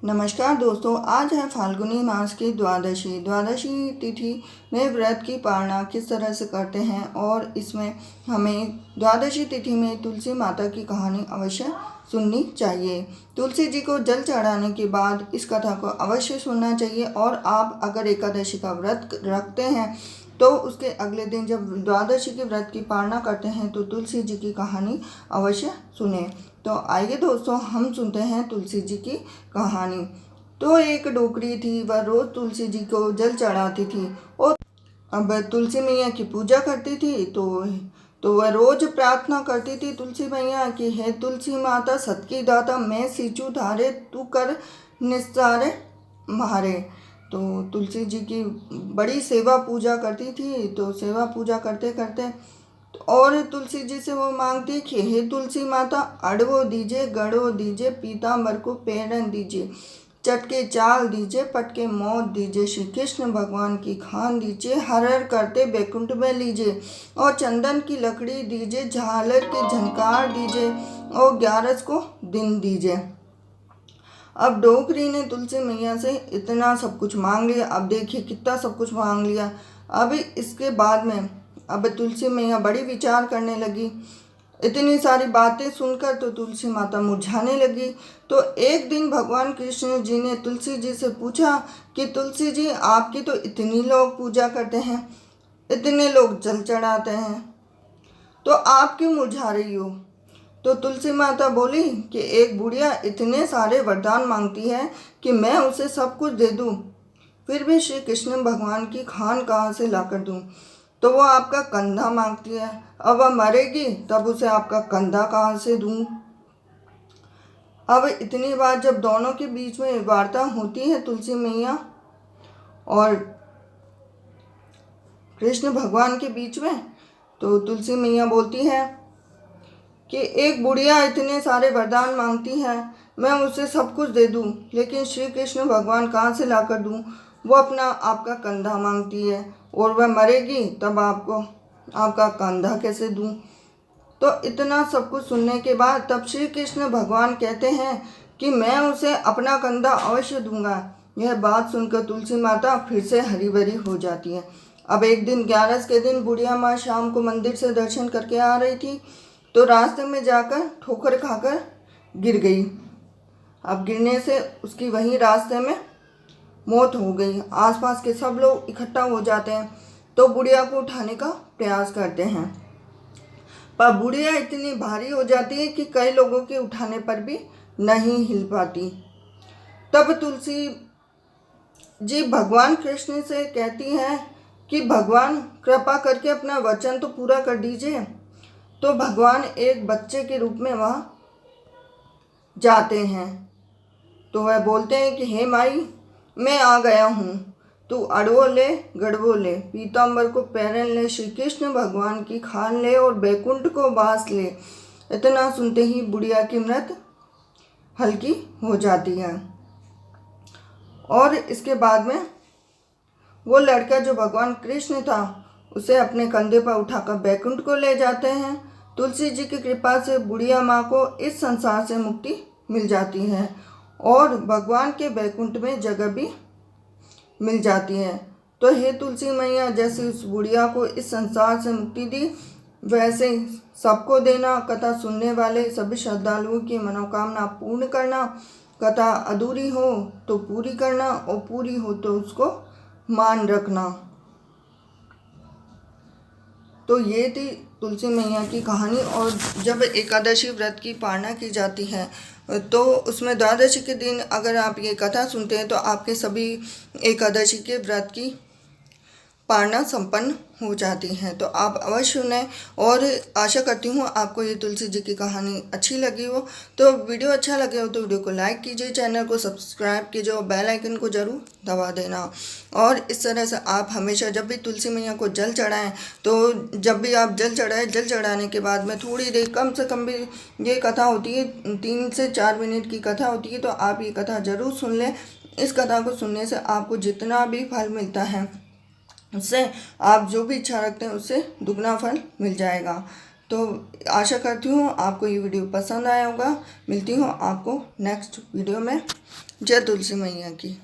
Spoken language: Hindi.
नमस्कार दोस्तों, आज है फाल्गुनी मास की द्वादशी तिथि में व्रत की पालना किस तरह से करते हैं और इसमें हमें द्वादशी तिथि में तुलसी माता की कहानी अवश्य सुननी चाहिए। तुलसी जी को जल चढ़ाने के बाद इस कथा को अवश्य सुनना चाहिए और आप अगर एकादशी का व्रत रखते हैं तो उसके अगले दिन जब द्वादशी के व्रत की पालना करते हैं तो तुलसी जी की कहानी अवश्य सुने। तो आइए दोस्तों, हम सुनते हैं तुलसी जी की कहानी। तो एक डोकरी थी, वह रोज तुलसी जी को जल चढ़ाती थी और अब तुलसी मैया की पूजा करती थी। तो वह रोज प्रार्थना करती थी तुलसी मैया की, हे तुलसी माता सत की दाता, मैं सींचू धारे तू कर निस्तारे मारे। तो तुलसी जी की बड़ी सेवा पूजा करती थी। तो सेवा पूजा करते करते और तुलसी जी से वो मांगती कि हे तुलसी माता, अड़वो दीजिए, गड़ो दीजिए, पीताम्बर को पेरन दीजिए, चटके चाल दीजिए, पटके मौत दीजिए, श्री कृष्ण भगवान की खान दीजिए, हर हर करते बैकुंठ में लीजिए, और चंदन की लकड़ी दीजिए, झालर के झनकार दीजिए, और 11 को दिन दीजिए। अब डोकरी ने तुलसी मैया से इतना सब कुछ मांग लिया। अब देखिए कितना सब कुछ मांग लिया। अब इसके बाद में अब तुलसी मैया बड़ी विचार करने लगी। इतनी सारी बातें सुनकर तो तुलसी माता मुरझाने लगी। तो एक दिन भगवान कृष्ण जी ने तुलसी जी से पूछा कि तुलसी जी, आपकी तो इतनी लोग पूजा करते हैं, इतने लोग जल चढ़ाते हैं, तो आप क्यों मुरझा रही हो? तो तुलसी माता बोली कि एक बुढ़िया इतने सारे वरदान मांगती है कि मैं उसे सब कुछ दे दूं, फिर भी श्री कृष्ण भगवान की खान कहाँ से लाकर दूं? तो वो आपका कंधा मांगती है, अब वह मरेगी तब उसे आपका कंधा कहाँ से दूं? अब इतनी बार जब दोनों के बीच में वार्ता होती है तुलसी मैया और कृष्ण भगवान के बीच में, तो तुलसी मैया बोलती है कि एक बुढ़िया इतने सारे वरदान मांगती है, मैं उसे सब कुछ दे दूं, लेकिन श्री कृष्ण भगवान कहाँ से ला कर दूँ? वो अपना आपका कंधा मांगती है और वह मरेगी तब आपको आपका कंधा कैसे दूं? तो इतना सब कुछ सुनने के बाद तब श्री कृष्ण भगवान कहते हैं कि मैं उसे अपना कंधा अवश्य दूंगा। यह बात सुनकर तुलसी माता फिर से हरी भरी हो जाती है। अब एक दिन 11 के दिन बुढ़िया माँ शाम को मंदिर से दर्शन करके आ रही थी, तो रास्ते में जाकर ठोकर खाकर गिर गई। अब गिरने से उसकी वहीं रास्ते में मौत हो गई। आसपास के सब लोग इकट्ठा हो जाते हैं तो बुढ़िया को उठाने का प्रयास करते हैं, पर बुढ़िया इतनी भारी हो जाती है कि कई लोगों के उठाने पर भी नहीं हिल पाती। तब तुलसी जी भगवान कृष्ण से कहती हैं कि भगवान कृपा करके अपना वचन तो पूरा कर दीजिए। तो भगवान एक बच्चे के रूप में वहाँ जाते हैं। तो वह बोलते हैं कि हे माई, मैं आ गया हूँ, तू अड़वो ले, गड़वो ले, पीताम्बर को पहन ले, श्री कृष्ण भगवान की खान ले और बैकुंठ को बास ले। इतना सुनते ही बुढ़िया की मृत हल्की हो जाती है और इसके बाद में वो लड़का जो भगवान कृष्ण था उसे अपने कंधे पर उठाकर बैकुंठ को ले जाते हैं। तुलसी जी की कृपा से बुढ़िया माँ को इस संसार से मुक्ति मिल जाती है और भगवान के बैकुंठ में जगह भी मिल जाती है। तो हे तुलसी मैया, जैसे उस बुढ़िया को इस संसार से मुक्ति दी, वैसे सबको देना। कथा सुनने वाले सभी श्रद्धालुओं की मनोकामना पूर्ण करना। कथा अधूरी हो तो पूरी करना और पूरी हो तो उसको मान रखना। तो ये थी तुलसी मैया की कहानी। और जब एकादशी व्रत की पालना की जाती है तो उसमें द्वादशी के दिन अगर आप ये कथा सुनते हैं तो आपके सभी एकादशी के व्रत की पालना संपन्न हो जाती है। तो आप अवश्य सुनें और आशा करती हूँ आपको ये तुलसी जी की कहानी अच्छी लगी हो। तो वीडियो अच्छा लगे हो तो वीडियो को लाइक कीजिए, चैनल को सब्सक्राइब कीजिए और बेल आइकन को ज़रूर दबा देना। और इस तरह से आप हमेशा जब भी तुलसी मैया को जल चढ़ाएं, तो जब भी आप जल चढ़ाएं, जल चढ़ाने के बाद में थोड़ी देर, कम से कम भी ये कथा होती है 3 से 4 मिनट की कथा होती है, तो आप ये कथा ज़रूर सुन लें। इस कथा को सुनने से आपको जितना भी फल मिलता है उससे आप जो भी इच्छा रखते हैं उससे दुगना फल मिल जाएगा। तो आशा करती हूँ आपको ये वीडियो पसंद आया होगा। मिलती हूँ आपको नेक्स्ट वीडियो में। जय तुलसी मैया की।